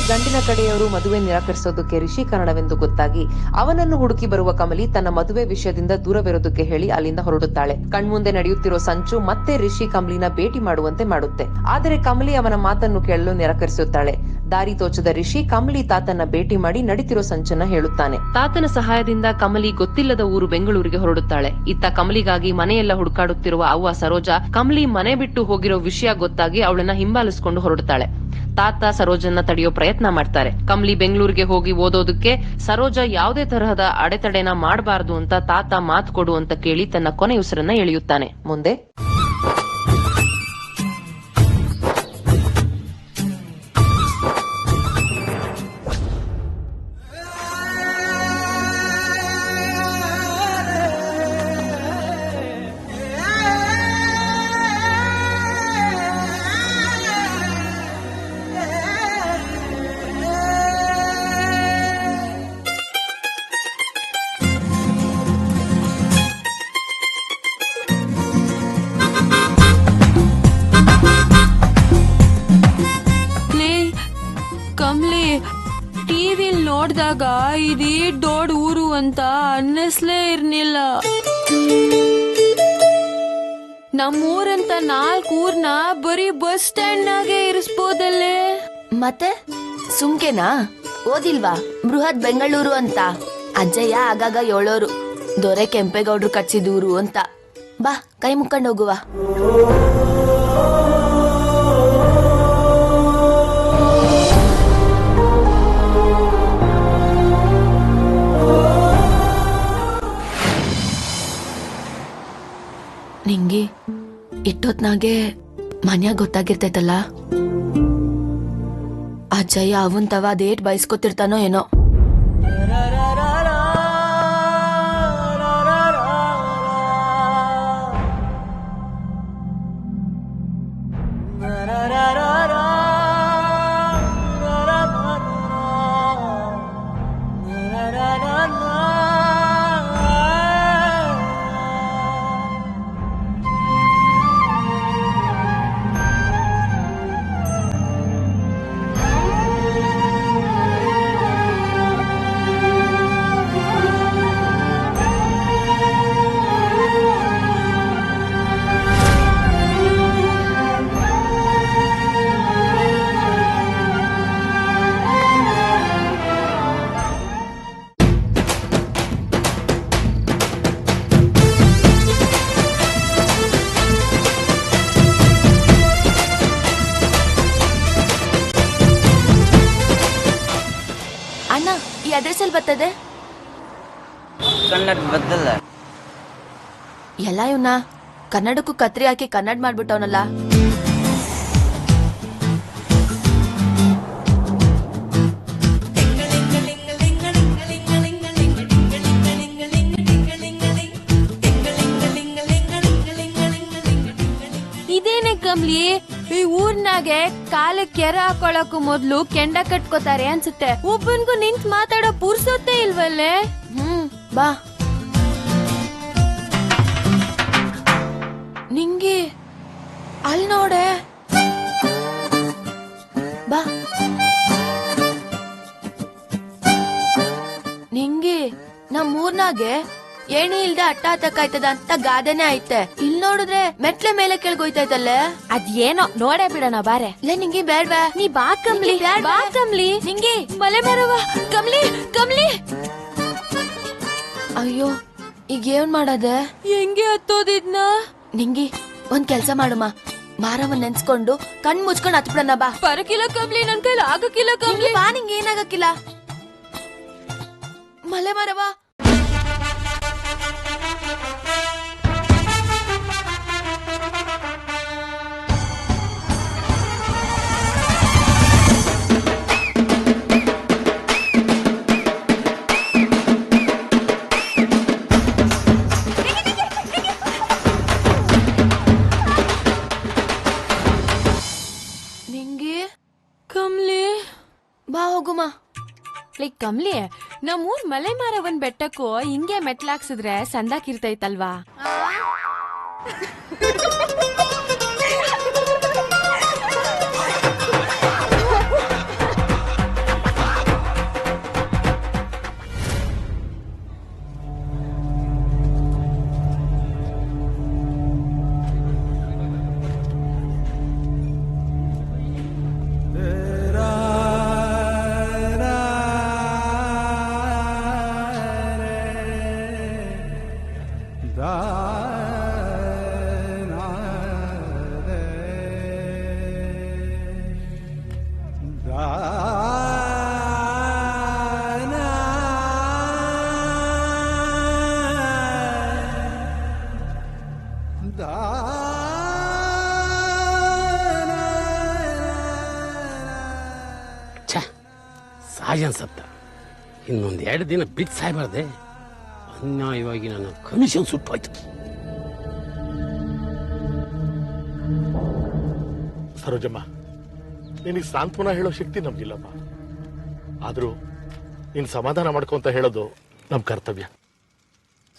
ಗಂಡಿನ ಕಡೆಯವರು ಮದುವೆ ನಿರಾಕರಿಸೋದಕ್ಕೆ ರಿಷಿ ಕಾರಣವೆಂದು ಗೊತ್ತಾಗಿ ಅವನನ್ನು ಹುಡುಕಿ ಬರುವ ಕಮಲಿ ತನ್ನ ಮದುವೆ ವಿಷಯದಿಂದ ದೂರವಿರೋದಕ್ಕೆ ಹೇಳಿ ಅಲ್ಲಿಂದ ಹೊರಡುತ್ತಾಳೆ. ಕಣ್ಮುಂದೆ ನಡೆಯುತ್ತಿರೋ ಸಂಚು ಮತ್ತೆ ರಿಷಿ ಕಮಲಿನ ಭೇಟಿ ಮಾಡುವಂತೆ ಮಾಡುತ್ತೆ. ಆದರೆ ಕಮಲಿ ಅವನ ಮಾತನ್ನು ಕೇಳಲು ನಿರಾಕರಿಸುತ್ತಾಳೆ. ದಾರಿ ತೋಚದ ರಿಷಿ ಕಮಲಿ ತಾತನ ಭೇಟಿ ಮಾಡಿ ನಡೀತಿರೋ ಸಂಚನ್ನ ಹೇಳುತ್ತಾನೆ. ತಾತನ ಸಹಾಯದಿಂದ ಕಮಲಿ ಗೊತ್ತಿಲ್ಲದ ಊರು ಬೆಂಗಳೂರಿಗೆ ಹೊರಡುತ್ತಾಳೆ. ಇತ್ತ ಕಮಲಿಗಾಗಿ ಮನೆಯೆಲ್ಲ ಹುಡುಕಾಡುತ್ತಿರುವ ಅವ್ವ ಸರೋಜಾ ಕಮಲಿ ಮನೆ ಬಿಟ್ಟು ಹೋಗಿರೋ ವಿಷಯ ಗೊತ್ತಾಗಿ ಅವಳನ್ನ ಹಿಂಬಾಲಿಸಿಕೊಂಡು ಹೊರಡುತ್ತಾಳೆ. ತಾತ ಸರೋಜನ್ನ ತಡೆಯೋ ಪ್ರಯತ್ನ ಮಾಡ್ತಾರೆ. ಕಮಲಿ ಬೆಂಗಳೂರಿಗೆ ಹೋಗಿ ಓದೋದಕ್ಕೆ ಸರೋಜಾ ಯಾವುದೇ ತರಹದ ಅಡೆತಡೆನ ಮಾಡಬಾರದು ಅಂತ ತಾತ ಮಾತು ಕೊಡು ಅಂತ ಕೇಳಿ ತನ್ನ ಕೊನೆ ಉಸಿರನ್ನ ಎಳೆಯುತ್ತಾನೆ. ಮುಂದೆ ಕಮ್ಲಿ ಟಿವಿಲ್ ನೋಡ್ದಾಗ ಇದೀ ದೊಡ್ಡ ಊರು ಅಂತ ಅನ್ನಿಸ್ಲೇ ಇರ್ನಿಲ್ಲ. ನಮ್ಮೂರಂತ 4 ಊರ್ನ ಬರೀ ಬಸ್ ಸ್ಟ್ಯಾಂಡ್ ನಾಗೆ ಇರಿಸಬಹುದಲ್ಲೇ. ಮತ್ತೆ ಸುಮ್ಕೆನಾ ಓದಿಲ್ವಾ ಬೃಹತ್ ಬೆಂಗಳೂರು ಅಂತ? ಅಜ್ಜಯ್ಯ ಆಗಾಗ ಹೇಳೋರು ದೊರೆ ಕೆಂಪೇಗೌಡ್ರು ಕಟ್ಸಿದೂರು ಅಂತ. ಬಾ ಕೈ ಮುಕ್ಕೊಂಡು ಹೋಗುವ. ನಿಂಗೆ ಇಟ್ಟೊತ್ನಾಗೆ ಮನ್ಯಾಗ ಗೊತ್ತಾಗಿರ್ತೈತಲ್ಲ, ಅಜ್ಜಯ್ಯ ಅವನ್ ತವ ಅದೇಟ್ ಬಯಸ್ಕೊತಿರ್ತಾನೋ ಏನೋ. ಅಣ್ಣ, ಈ ಅಡ್ರೆಸ್ ಅಲ್ಲಿ ಬರ್ತದೆ? ಕನ್ನಡ ಬದಲ್ಲ ಎಲ್ಲ ಇವನ್ನ ಕನ್ನಡಕ್ಕೂ ಕತ್ರಿ ಹಾಕಿ ಕನ್ನಡ ಮಾಡ್ಬಿಟ್ಟವನಲ್ಲ. ಇದೇನೆ ಕಮ್ಲಿ, ಈ ಊರ್ನಾಗೆ ಕಾಲಕ್ಕೆ ಕೆರೆ ಹಾಕೊಳಕ್ಕೂ ಮೊದ್ಲು ಕೆಂಡ ಕಟ್ಕೋತಾರೆ ಅನ್ಸುತ್ತೆ. ಒಬ್ಬನ್ಗೂ ನಿಂತ್ ಮಾತಾಡೋ ಪುರ್ಸೊತ್ತೇ ಇಲ್ವಲ್ಲೇ. ಬಾ ನಿಂಗೆ ಅಲ್ಲಿ ನೋಡೆ. ಬಾ ನಿಂಗೆ ನಮ್ಮೂರ್ನಾಗೆ ಏಣಿ ಇಲ್ದೆ ಅಟ್ಟ ಹತ್ತಕ್ಕಾಯ್ತದ ಅಂತ ಗಾದೆನೆ ಐತೆ. ಇಲ್ ನೋಡಿದ್ರೆ ಮೆಟ್ಲೆ ಮೇಲೆ ಕೆಳಗೋಯ್ತೈತಲ್ಲೇ. ಅದೇನೋ ನೋಡೇ ಬಿಡೋಣ ಬಾರೆ. ಲೇ ನಿಂಗೆ ಬೇಡ್ವಾ? ನೀ ಬಾ ಕಮ್ಲಿ, ಬಾ ಕಮ್ಲಿ. ನಿಂಗೆ ಮಲೆ ಮರವ ಕಮ್ಲಿ ಕಮ್ಲಿ. ಅಯ್ಯೋ ಈಗ ಏನ್ ಮಾಡದೆ? ಹೆಂಗೆ ಹತ್ತೋದಿದ್ನ? ನಿಂಗೆ ಒಂದ್ ಕೆಲ್ಸ ಮಾಡುಮ, ಮಾರವನ್ ನೆನ್ಸ್ಕೊಂಡು ಕಣ್ ಮುಚ್ಕೊಂಡ್ ಹತ್ಬಿಡಣ. ಬಾ. ಪರಕಿಲ್ಲ ಕಮ್ಲಿ, ನನ್ ಕೈಲಿ ಆಗಕ್ಕಿಲ್ಲ ಕಮ್ಲಿ. ಬಾ, ನಿಂಗೆ ಏನಾಗಕ್ಕಿಲ್ಲ. ಮಲೆ ಮರವ ನಿಂಗೆ ಕಮ್ಲಿ ಬಾ ಹೋಗುಮ. ಲೈಕ್ ಕಮ್ಲಿ, ನಮ್ಮೂರ್ ಮಲೆ ಮಾರವನ್ ಬೆಟ್ಟಕ್ಕೂ ಹಿಂಗೆ ಮೆಟ್ಲಾಕ್ಸಿದ್ರೆ ಸಂದಾಕಿರ್ತೈತಲ್ವಾ? ಸಾಯನ್ ಸತ್ತ ಇನ್ನೊಂದು 2 ದಿನ ಬಿಟ್ಟು ಸಾಯ್ಬಾರ್ದೆ. ಅನ್ಯಾಯವಾಗಿ ನನ್ನ ಕಮಿಷನ್ ಸುಟ್ಟೋಯ್ತು. ಸರೋಜಮ್ಮ, ನಿನಗೆ ಸಾಂತ್ವನ ಹೇಳೋ ಶಕ್ತಿ ನಮ್ಗಿಲ್ಲಮ್ಮ. ಆದ್ರೂ ನೀನು ಸಮಾಧಾನ ಮಾಡ್ಕೊಂತ ಹೇಳೋದು ನಮ್ ಕರ್ತವ್ಯ.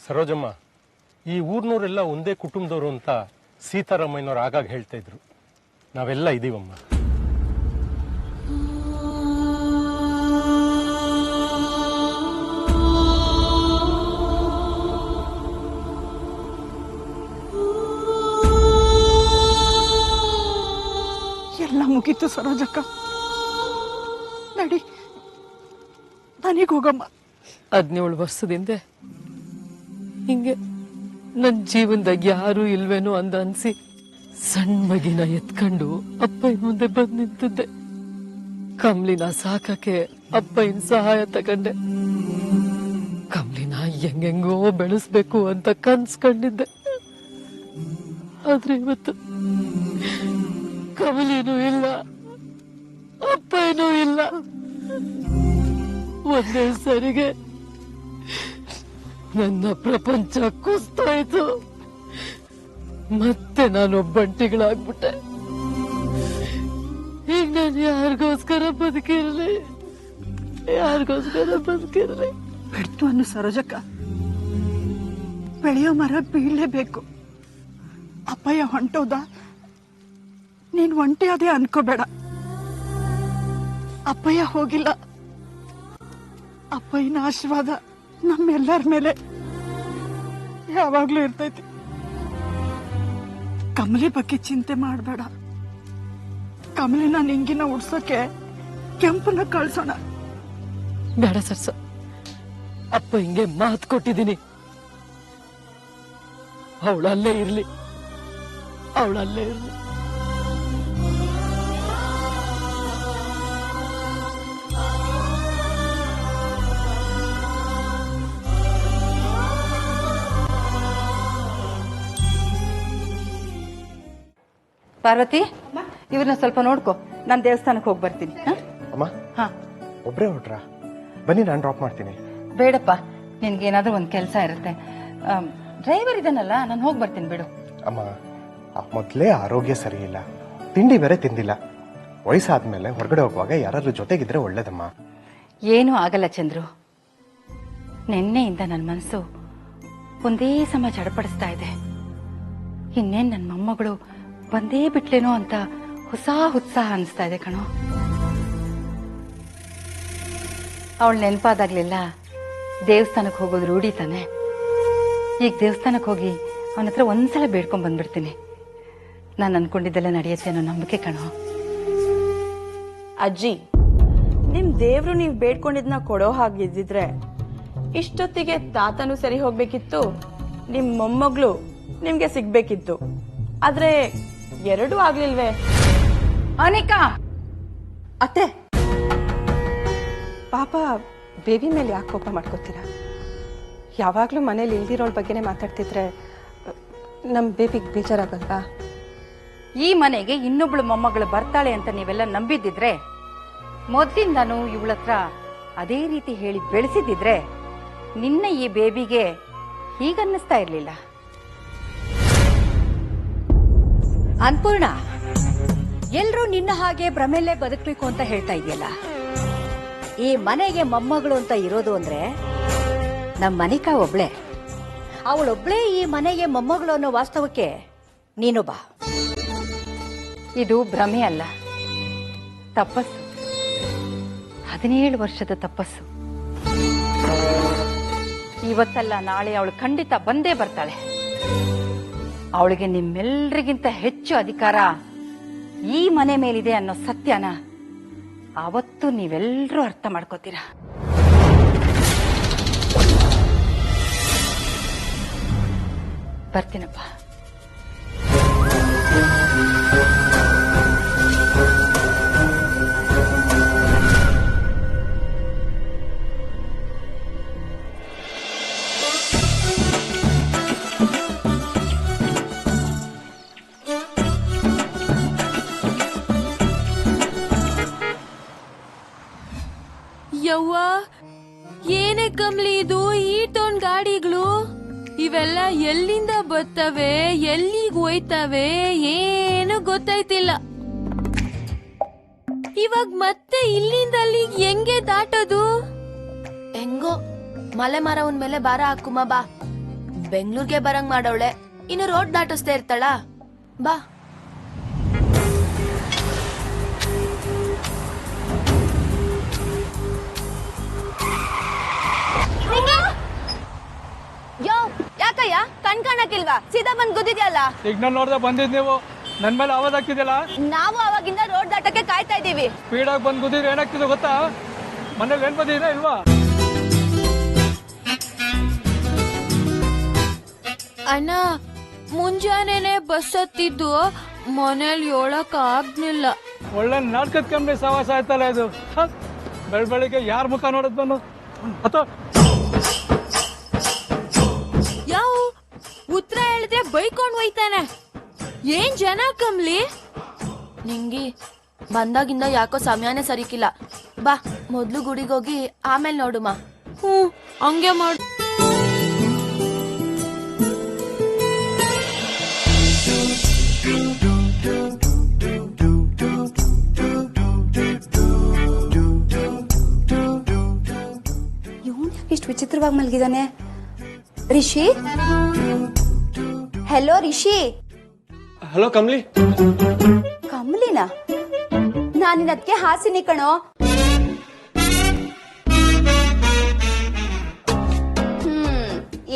ಸರೋಜಮ್ಮ, ಈ ಊರ್ನವರೆಲ್ಲ ಒಂದೇ ಕುಟುಂಬದವರು ಅಂತ ಸೀತಾರಾಮಯ್ಯನವ್ರು ಆಗಾಗ ಹೇಳ್ತಾ ಇದ್ರು. ನಾವೆಲ್ಲ ಇದೀವಮ್ಮ. ಎಲ್ಲ ಮುಗೀತು ಸರೋಜಕ್ಕ, ನಡಿ ಮನೆಗೆ ಹೋಗಮ್ಮ. 17 ವರ್ಷದಿಂದ ಹಿಂಗೆ ನನ್ನ ಜೀವನದಾಗ ಯಾರು ಇಲ್ವೇನೋ ಅಂದ ಅನ್ಸಿ ಸಣ್ಣ ಮಗಿನ ಎತ್ಕೊಂಡು ಅಪ್ಪಯ್ಯನ ಮುಂದೆ ಬಂದು ನಿಂತಿದ್ದೆ. ಕಮ್ಲಿನ ಸಾಕಕ್ಕೆ ಅಪ್ಪಯ್ಯನ ಸಹಾಯ ತಗೊಂಡೆ. ಕಮ್ಲಿನ ಹೆಂಗೆಂಗೋ ಬೆಳೆಸ್ಬೇಕು ಅಂತ ಕನ್ಸ್ಕೊಂಡಿದ್ದೆ. ಆದ್ರೆ ಇವತ್ತು ಕಮಲಿನೂ ಇಲ್ಲ, ಅಪ್ಪಯ್ಯನೂ ಇಲ್ಲ. ಒಂದೇ ಸರಿಗೆ ನನ್ನ ಪ್ರಪಂಚ ಕುಸ್ತಾಯ್ತು. ಮತ್ತೆ ನಾನು ಒಬ್ಬಂಟಿಗಳಾಗ್ಬಿಟ್ಟೆ. ಈಗ ನಾನು ಯಾರಿಗೋಸ್ಕರ ಬದುಕಿರ್ಲಿ? ಬಿಡ್ತು ಅನ್ನು ಸರೋಜಕ್ಕ, ಬೆಳೆಯೋ ಮರ ಬೀಳಲೇಬೇಕು. ಅಪ್ಪಯ್ಯ ಹೊಂಟೋದ, ನೀನ್ ಒಂಟಿ ಅದೇ ಅನ್ಕೋಬೇಡ. ಅಪ್ಪಯ್ಯ ಹೋಗಿಲ್ಲ. ಅಪ್ಪಯ್ಯನ ಆಶೀರ್ವಾದ ನಮ್ಮೆಲ್ಲರ ಮೇಲೆ ಯಾವಾಗ್ಲೂ ಇರ್ತೈತಿ. ಕಮಲಿ ಬಗ್ಗೆ ಚಿಂತೆ ಮಾಡಬೇಡ. ಕಮಲಿನ ನಿಂಗಿನ ಉಡ್ಸೋಕೆ ಕೆಂಪನ್ನ ಕಳ್ಸೋಣ. ಬೇಡ ಸರ್ಸ, ಅಪ್ಪ ಹಿಂಗೆ ಮಾತು ಕೊಟ್ಟಿದ್ದೀನಿ. ಅವಳಲ್ಲೇ ಇರ್ಲಿ. ಪಾರ್ವತಿ, ಇವ್ರನ್ನ ಸ್ವಲ್ಪ ನೋಡ್ಕೊ. ನಾನು ದೇವಸ್ಥಾನಕ್ಕೆ ಹೋಗಿ ಬರ್ತೀನಿ. ಅಮ್ಮ, ಹಾ, ಒಬ್ರೇ ಹೊಟ್ರ? ಬನ್ನಿ, ನಾನು ಡ್ರಾಪ್ ಮಾಡ್ತೀನಿ. ಬೇಡಪ್ಪ, ನಿನ್ಗೇನಾದ್ರೂ ಒಂದು ಕೆಲಸ ಇರುತ್ತೆ. ಡ್ರೈವರ್ ಇದಾನಲ್ಲ, ನಾನು ಹೋಗಿ ಬರ್ತೀನಿ ಬಿಡು. ಅಮ್ಮ, ಮೊದಲೇ ಆರೋಗ್ಯ ಸರಿ ಇಲ್ಲ, ತಿಂಡಿ ಬೇರೆ ತಿಂದಿಲ್ಲ. ವಯಸ್ಸಾದ್ಮೇಲೆ ಹೊರಗಡೆ ಹೋಗುವಾಗ ಯಾರಾದ್ರೂ ಜೊತೆಗಿದ್ರೆ ಒಳ್ಳೇದಮ್ಮ. ಏನೂ ಆಗಲ್ಲ ಚಂದ್ರು. ನಿನ್ನೆಯಿಂದ ನನ್ನ ಮನಸ್ಸು ಒಂದೇ ಸಮ ಚಡಪಡಿಸ್ತಾ ಇದೆ. ಇನ್ನೇನು ನನ್ನ ಮೊಮ್ಮಗಳು ಬಂದೇ ಬಿಟ್ಲೇನೋ ಅಂತ ಹೊಸ ಉತ್ಸಾಹ ಅನಿಸ್ತಾ ಇದೆ ಕಣೋ. ಅವಳು ನೆನಪಾದಾಗ್ಲೆಲ್ಲ ದೇವಸ್ಥಾನಕ್ಕೆ ಹೋಗೋದು ರೂಢಿ ತಾನೆ. ಈಗ ದೇವಸ್ಥಾನಕ್ಕೆ ಹೋಗಿ ಅವನ ಹತ್ರ ಒಂದ್ಸಲ ಬೇಡ್ಕೊಂಡ್ ಬಂದ್ಬಿಡ್ತೀನಿ. ನಾನು ಅನ್ಕೊಂಡಿದ್ದೆಲ್ಲ ನಡೆಯುತ್ತೆ ಅನ್ನೋ ನಂಬಿಕೆ ಕಣೋ. ಅಜ್ಜಿ, ನಿಮ್ ದೇವ್ರು ನೀವ್ ಬೇಡ್ಕೊಂಡಿದ್ನ ಕೊಡೋ ಹಾಗಿದ್ದಿದ್ರೆ ಇಷ್ಟೊತ್ತಿಗೆ ತಾತನು ಸರಿ ಹೋಗ್ಬೇಕಿತ್ತು, ನಿಮ್ ಮೊಮ್ಮಗಳು ನಿಮ್ಗೆ ಸಿಗ್ಬೇಕಿತ್ತು. ಆದ್ರೆ ಎರಡೂ ಆಗ್ಲಿಲ್ವೇ? ಅನಿಕಾ, ಅತ್ತೆ, ಪಾಪ ಬೇಬಿ ಮೇಲೆ ಯಾಕೆ ಕೋಪ ಮಾಡ್ಕೋತೀರಾ? ಯಾವಾಗ್ಲೂ ಮನೇಲಿ ಇಲ್ದಿರೋಳ ಬಗ್ಗೆನೇ ಮಾತಾಡ್ತಿದ್ರೆ ನಮ್ ಬೇಬಿಗೆ ಬೇಜಾರಾಗಲ್ವಾ? ಈ ಮನೆಗೆ ಇನ್ನೊಬ್ಳು ಮೊಮ್ಮಗಳು ಬರ್ತಾಳೆ ಅಂತ ನೀವೆಲ್ಲ ನಂಬಿದ್ದಿದ್ರೆ, ಮೊದ್ಲಿಂದಾನು ಇವಳತ್ರ ಅದೇ ರೀತಿ ಹೇಳಿ ಬೆಳೆಸಿದ್ದಿದ್ರೆ ನಿನ್ನ ಈ ಬೇಬಿಗೆ ಹೀಗನ್ನಿಸ್ತಾ ಇರ್ಲಿಲ್ಲ. ಅನ್ಪೂರ್ಣ, ಎಲ್ರೂ ನಿನ್ನ ಹಾಗೆ ಭ್ರಮೆಲ್ಲೇ ಬದುಕಬೇಕು ಅಂತ ಹೇಳ್ತಾ ಇದೆಯಲ್ಲ. ಈ ಮನೆಗೆ ಮೊಮ್ಮಗಳು ಅಂತ ಇರೋದು ಅಂದ್ರೆ ನಮ್ಮ ಮನಿಕಾ ಒಬ್ಳೆ. ಅವಳೊಬ್ಳೇ ಈ ಮನೆಗೆ ಮೊಮ್ಮಗಳು ಅನ್ನೋ ವಾಸ್ತವಕ್ಕೆ ನೀನು ಬಾ. ಇದು ಭ್ರಮೆ ಅಲ್ಲ, ತಪಸ್ಸು. 17 ವರ್ಷದ ತಪಸ್ಸು. ಇವತ್ತಲ್ಲ ನಾಳೆ ಅವಳು ಖಂಡಿತ ಬಂದೇ ಬರ್ತಾಳೆ. ಅವಳಿಗೆ ನಿಮ್ಮೆಲ್ಲರಿಗಿಂತ ಹೆಚ್ಚು ಅಧಿಕಾರ ಈ ಮನೆ ಮೇಲಿದೆ ಅನ್ನೋ ಸತ್ಯನ ಅವತ್ತು ನೀವೆಲ್ಲರೂ ಅರ್ಥ ಮಾಡ್ಕೋತೀರಾ. ಬರ್ತೀನಪ್ಪ. ಯವ್ವ, ಏನೇ ಕಮ್ಲಿ ಇದು, ಈ ಟೋನ್ ಗಾಡಿಗಳು ಇವೆಲ್ಲ ಎಲ್ಲಿಂದ ಬರ್ತವೆ, ಎಲ್ಲಿಗೆ ಹೋಯ್ತವೆ, ಏನು ಗೊತ್ತಾಯ್ತಿಲ್ಲ. ಇವಾಗ ಮತ್ತೆ ಇಲ್ಲಿಂದ ಅಲ್ಲಿಗೆ ಹೆಂಗೆ ದಾಟೋದು? ಹೆಂಗೋ ಮಲೆ ಮರವನ್ ಮೇಲೆ ಭಾರ ಹಾಕುಮ ಬಾ. ಬೆಂಗ್ಳೂರ್ಗೆ ಬರಂಗ್ ಮಾಡವಳೆ, ಇನ್ನು ರೋಡ್ ದಾಟಿಸ್ತಾ ಇರ್ತಾಳ. ಬಾ. ಯೋ, ಯಾಕಯ್ಯ ಕಣ್ ಕಾಣಕ್ಕಿಲ್ವಾ? ಸೀದಾ ಬಂದ್ ಗುದ್ದಿದ್ಯಲ್ಲ. ಸಿಗ್ನಲ್ ನೋಡ್ದೆ ಬಂದಿದ್ ನೀವು, ನನ್ ಮೇಲೆ ಆವಾಜ್ ಆಗ್ತಿದ್ಯಲ್ಲ. ನಾವು ಅವಾಗಿಂದ ರೋಡ್ ದಾಟಕ್ಕೆ ಕಾಯ್ತಾ ಇದೀವಿ. ಸ್ಪೀಡ್ ಆಗಿ ಬಂದ್ ಗುದ್ದಿದ್ರೆ ಏನಾಗ್ತಿದೆ ಗೊತ್ತಾ? ಮನೇಲಿ ಏನ್ ಬಂದಿದೆ ಇಲ್ವಾ? ಅಣ್ಣ, ಮುಂಜಾನೆನೆ ಬಸ್ ಹತ್ತಿದ್ದು ಮನೇಲಿ ಹೇಳಕ್ ಆಗ್ಲಿಲ್ಲ. ಒಳ್ಳೆ ನಾಟಕದ ಕಂಪ್ನಿ ಸವಾಸ ಆಯ್ತಲ್ಲ ಇದು. ಬೆಳಗ್ಗೆ ಯಾರ ಮುಖ ನೋಡದ್ ನಾನು ಅಥವಾ ಯಾವ ಉತ್ತರ ಹೇಳಿದ್ರೆ ಬೈಕೊಂಡ್ ಹೋಯ್ತಾನೆ. ಏನ್ ಜನ ಕಮ್ಲಿ. ನಿಂಗಿ ಬಂದಾಗಿಂದ ಯಾಕೋ ಸಮಯನೇ ಸರಿಕಿಲ್ಲ. ಬಾ ಮೊದ್ಲು ಗುಡಿಗೋಗಿ ಆಮೇಲೆ ನೋಡುಮ. ಹಂಗೆ ಮಾಡು. ಇಷ್ಟು ವಿಚಿತ್ರವಾಗಿ ಮಲಗಿದಾನೆ. ರಿಷಿ, ಹೆಲೋ ರಿಷಿ. ಹಲೋ ಕಮ್ಲಿ. ಕಮಲಿನ? ನಾನಿನ್ ಅದಕ್ಕೆ ಹಾಸಿನಿ ಕಣೋ.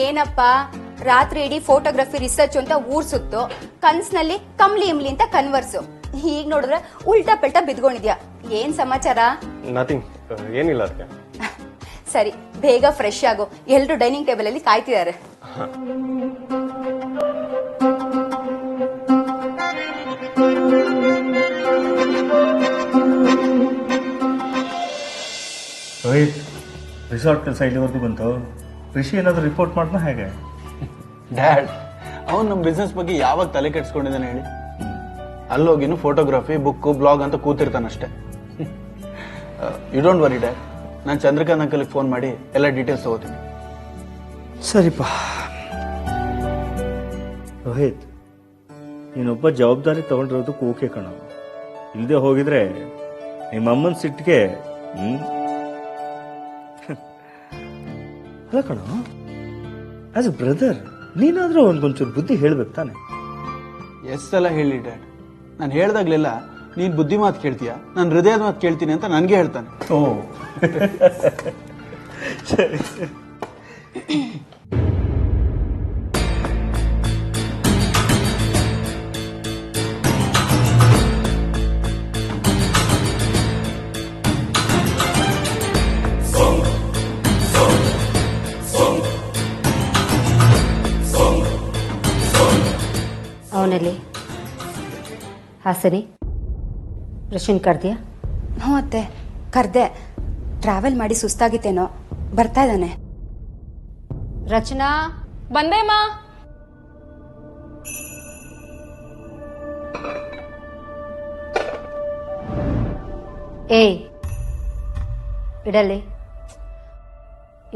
ಏನಪ್ಪ, ರಾತ್ರಿ ಇಡೀ ಫೋಟೋಗ್ರಫಿ ರಿಸರ್ಚ್ ಅಂತ ಊರ್ ಸುತ್ತು, ಕನ್ಸ್ನಲ್ಲಿ ಕಮ್ಲಿ ಇಮ್ಲಿ ಅಂತ ಕನ್ವರ್ಸು. ಈಗ ನೋಡಿದ್ರೆ ಉಲ್ಟಾ ಪಲ್ಟಾ ಬಿದ್ಕೊಂಡಿದ್ಯಾ. ಏನ್ ಸಮಾಚಾರ? ನಥಿಂಗ್, ಏನಿಲ್ಲ ಅದಕ್ಕೆ. ಸರಿ, ಬೇಗ ಫ್ರೆಶ್ ಆಗು. ಎಲ್ರು ಡೈನಿಂಗ್ ಟೇಬಲ್ ಅಲ್ಲಿ ಕಾಯ್ತಿದ್ದಾರೆ. ರೋಹಿತ್, ರಿಸಾರ್ಟ್ ಕೆಲಸ ಇಲ್ಲಿವರೆಗೂ ಬಂತು. ರಿಷಿ ಏನಾದರೂ ರಿಪೋರ್ಟ್ ಮಾಡ್ದ ಹೇಗೆ? ಡ್ಯಾಡ್, ಅವನು ನಮ್ಮ ಬಿಸ್ನೆಸ್ ಬಗ್ಗೆ ಯಾವಾಗ ತಲೆ ಕೆಡ್ಸ್ಕೊಂಡಿದ್ದಾನೆ ಹೇಳಿ? ಅಲ್ಲೋಗಿನು ಫೋಟೋಗ್ರಫಿ, ಬುಕ್, ಬ್ಲಾಗ್ ಅಂತ ಕೂತಿರ್ತಾನಷ್ಟೇ. ಯು ಡೋಂಟ್ ವರಿ ಡ್ಯಾಡ್, ನಾನು ಚಂದ್ರಕಾಂತ್ ಅಂಕಲ್ಗೆ ಫೋನ್ ಮಾಡಿ ಎಲ್ಲ ಡೀಟೇಲ್ಸ್ ತಗೋತೀನಿ. ಸರಿಪಾ. ರೋಹಿತ್, ನೀನೊಬ್ಬ ಜವಾಬ್ದಾರಿ ತಗೊಂಡಿರೋದಕ್ಕೆ ಓಕೆ ಕಣ. ಇಲ್ಲದೆ ಹೋಗಿದ್ರೆ ನಿಮ್ಮ ಅಮ್ಮನ ಸಿಟ್ಟಿಗೆ ಅಲ್ಲ ಕಣ. ಆಸ್ ಅ ಬ್ರದರ್ ನೀನಾದ್ರೂ ಒಂಚೂರು ಬುದ್ಧಿ ಹೇಳ್ಬೇಕು ತಾನೆ. ಎಷ್ಟೆಲ್ಲ ಹೇಳಿ ಡ್ಯಾಡ್, ನಾನು ಹೇಳ್ದಾಗ್ಲೆಲ್ಲ ನೀನ್ ಬುದ್ಧಿ ಮಾತು ಕೇಳ್ತೀಯ, ನಾನು ಹೃದಯದ ಮಾತು ಕೇಳ್ತೀನಿ ಅಂತ ನನಗೆ ಹೇಳ್ತಾನೆ. ಓ ಸರಿ. ಅವನಲ್ಲಿ ಹಾಸನಿ ರಶಿನ್ ಕರ್ದ್ಯಾ? ಹ್ಞೂ ಅತ್ತೆ, ಕರ್ದೆ. ಟ್ರಾವೆಲ್ ಮಾಡಿ ಸುಸ್ತಾಗಿತ್ತೇನೋ, ಬರ್ತಾ ಇದ್ದಾನೆ. ರಚನಾ, ಬಂದೇಮ್ಮ. ಏಯ್, ಇಡಲಿ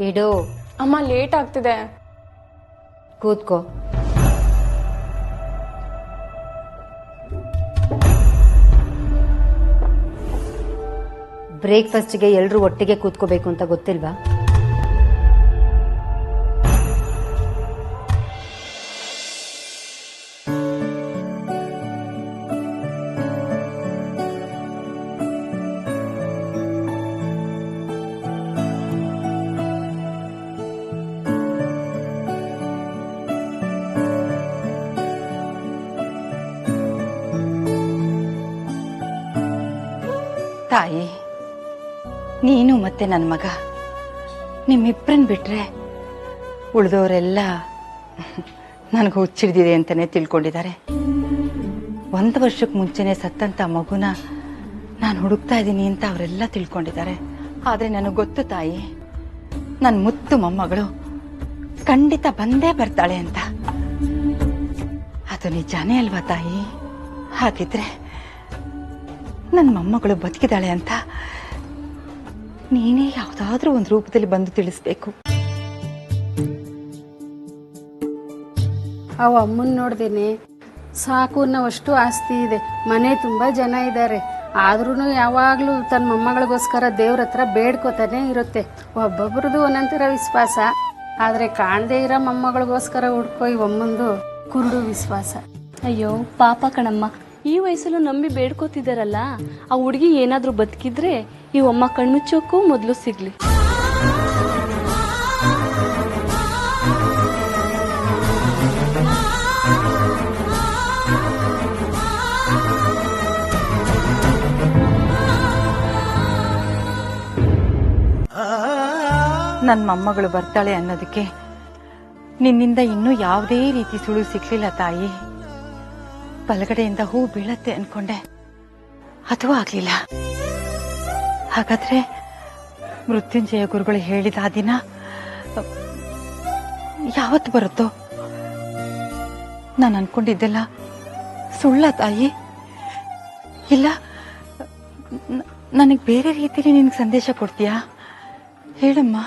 ಇಡು. ಅಮ್ಮ ಲೇಟ್ ಆಗ್ತಿದೆ. ಕೂತ್ಕೋ. ಬ್ರೇಕ್ಫಾಸ್ಟ್ಗೆ ಎಲ್ಲರೂ ಒಟ್ಟಿಗೆ ಕೂತ್ಕೋಬೇಕು ಅಂತ ಗೊತ್ತಿಲ್ವಾ? ತಾಯಿ, ನೀನು ಮತ್ತೆ ನನ್ನ ಮಗ ನಿಮ್ಮಿಬ್ಬರನ್ನ ಬಿಟ್ರೆ ಉಳಿದವರೆಲ್ಲ ನನಗೆ ಹುಚ್ಚಿಡ್ದಿದೆ ಅಂತಲೇ ತಿಳ್ಕೊಂಡಿದ್ದಾರೆ. 1 ವರ್ಷಕ್ಕೆ ಮುಂಚೆನೆ ಸತ್ತಂತ ಮಗುನ ನಾನು ಹುಡುಕ್ತಾ ಇದ್ದೀನಿ ಅಂತ ಅವರೆಲ್ಲ ತಿಳ್ಕೊಂಡಿದ್ದಾರೆ. ಆದರೆ ನನಗೆ ಗೊತ್ತು ತಾಯಿ, ನನ್ನ ಮುತ್ತು ಮೊಮ್ಮಗಳು ಖಂಡಿತ ಬಂದೇ ಬರ್ತಾಳೆ ಅಂತ. ಅದು ನಿಜಾನೇ ಅಲ್ವಾ ತಾಯಿ? ಹಾಗಿದ್ರೆ ನನ್ನ ಮೊಮ್ಮಗಳು ಬದುಕಿದಾಳೆ ಅಂತ ನೀನೇ ಯಾವುದಾದ್ರೂ ಒಂದು ರೂಪದಲ್ಲಿ ಬಂದು ತಿಳಿಸ್ಬೇಕು. ಅವ ಅಮ್ಮನ್ ನೋಡ್ದೇನೆ ಸಾಕು ಅನ್ನೋವಷ್ಟು ಆಸ್ತಿ ಇದೆ, ಮನೆ ತುಂಬಾ ಜನ ಇದ್ದಾರೆ. ಆದ್ರೂ ಯಾವಾಗ್ಲೂ ತನ್ನ ಮೊಮ್ಮಗಳಿಗೋಸ್ಕರ ದೇವ್ರ ಹತ್ರ ಬೇಡ್ಕೋತಾನೆ ಇರುತ್ತೆ. ಒಬ್ಬೊಬ್ರದ್ದು ಒಂದೊಂಥರ ವಿಶ್ವಾಸ. ಆದ್ರೆ ಕಾಣದೇ ಇರೋ ಮೊಮ್ಮಗಳಿಗೋಸ್ಕರ ಹುಡ್ಕೋ ಈ ಅಮ್ಮಂದು ಕುರುಡು ವಿಶ್ವಾಸ. ಅಯ್ಯೋ ಪಾಪ ಕಣಮ್ಮ, ಈ ವಯಸ್ಸಲ್ಲೂ ನಂಬಿ ಬೇಡ್ಕೋತಿದಾರಲ್ಲ, ಆ ಹುಡುಗಿ ಏನಾದ್ರೂ ಬದುಕಿದ್ರೆ ಈ ಅಮ್ಮ ಕಣ್ಮುಚ್ಚೋಕ್ಕೂ ಮೊದಲು ಸಿಗ್ಲಿ. ನನ್ನ ಮೊಮ್ಮಗಳು ಬರ್ತಾಳೆ ಅನ್ನೋದಕ್ಕೆ ನಿನ್ನಿಂದ ಇನ್ನೂ ಯಾವುದೇ ರೀತಿ ಸುಳು ಸಿಕ್ಲಿಲ್ಲ ತಾಯಿ. ಬಲಗಡೆಯಿಂದ ಹೂ ಬೀಳತ್ತೆ ಅನ್ಕೊಂಡೆ, ಅದು ಆಗ್ಲಿಲ್ಲ. ಹಾಗಾದ್ರೆ ಮೃತ್ಯುಂಜಯ ಗುರುಗಳು ಹೇಳಿದ ಆ ದಿನ ಯಾವತ್ತು ಬರುತ್ತೋ? ನಾನು ಅನ್ಕೊಂಡಿದ್ದೆಲ್ಲ ಸುಳ್ಳ ತಾಯಿ? ಇಲ್ಲ, ನನಗೆ ಬೇರೆ ರೀತಿಯಲ್ಲಿ ನಿನಗೆ ಸಂದೇಶ ಕೊಡ್ತೀಯಾ? ಹೇಳಮ್ಮ.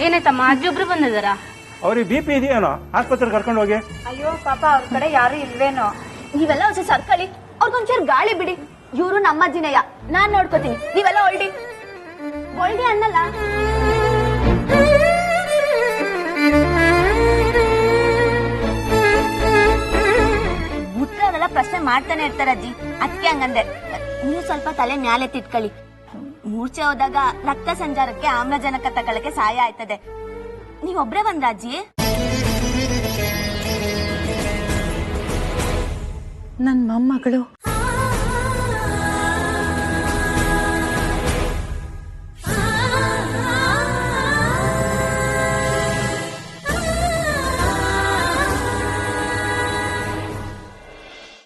ಏನಾಯ್ತಮ್ಮ, ಅಜ್ಜೊಬ್ರು ಬಂದಿದಾರ? ಅವ್ರಿಗೆ BP ಇದೆಯೇನೋ, ಆಸ್ಪತ್ರೆಗೆ ಕರ್ಕೊಂಡು ಹೋಗಿ. ಅಯ್ಯೋ ಪಾಪ, ಅವ್ರ ಕಡೆ ಯಾರು ಇಲ್ವೇನೋ. ನೀವೆಲ್ಲ ಒಂದ್ಸಲ ಸರ್ಕಳಿ, ಅವ್ರಿಗೊಂಚೂರು ಗಾಳಿ ಬಿಡಿ. ಇವ್ರು ನಮ್ಮ ಅಜ್ಜಿನಯ್ಯ, ನಾನ್ ನೋಡ್ಕೋತೀನಿ, ನೀವೆಲ್ಲ ಹೊಲ್ಡಿ ಹೊಲ್ಡಿ ಅನ್ನಲ್ಲ. ಮುಟ್ಟವರೆಲ್ಲ ಪ್ರಶ್ನೆ ಮಾಡ್ತಾನೆ ಇರ್ತಾರೆ ಅಜ್ಜಿ, ಅದಕ್ಕೆ ಹಂಗಂದೆ. ನೀವು ಸ್ವಲ್ಪ ತಲೆ ಮ್ಯಾಲೆ ತಿಟ್ಕೊಳ್ಳಿ. ಮೂರ್ಛೆ ಹೋದಾಗ ರಕ್ತ ಸಂಚಾರಕ್ಕೆ ಆಮ್ಲಜನಕ ತಗೊಳ್ಳಕ್ಕೆ ಸಹಾಯ ಆಯ್ತದೆ. ನೀವೊಬ್ರೇ ಬಂದ್ರ ಅಜ್ಜಿ? ನನ್ನ ಮೊಮ್ಮಗಳು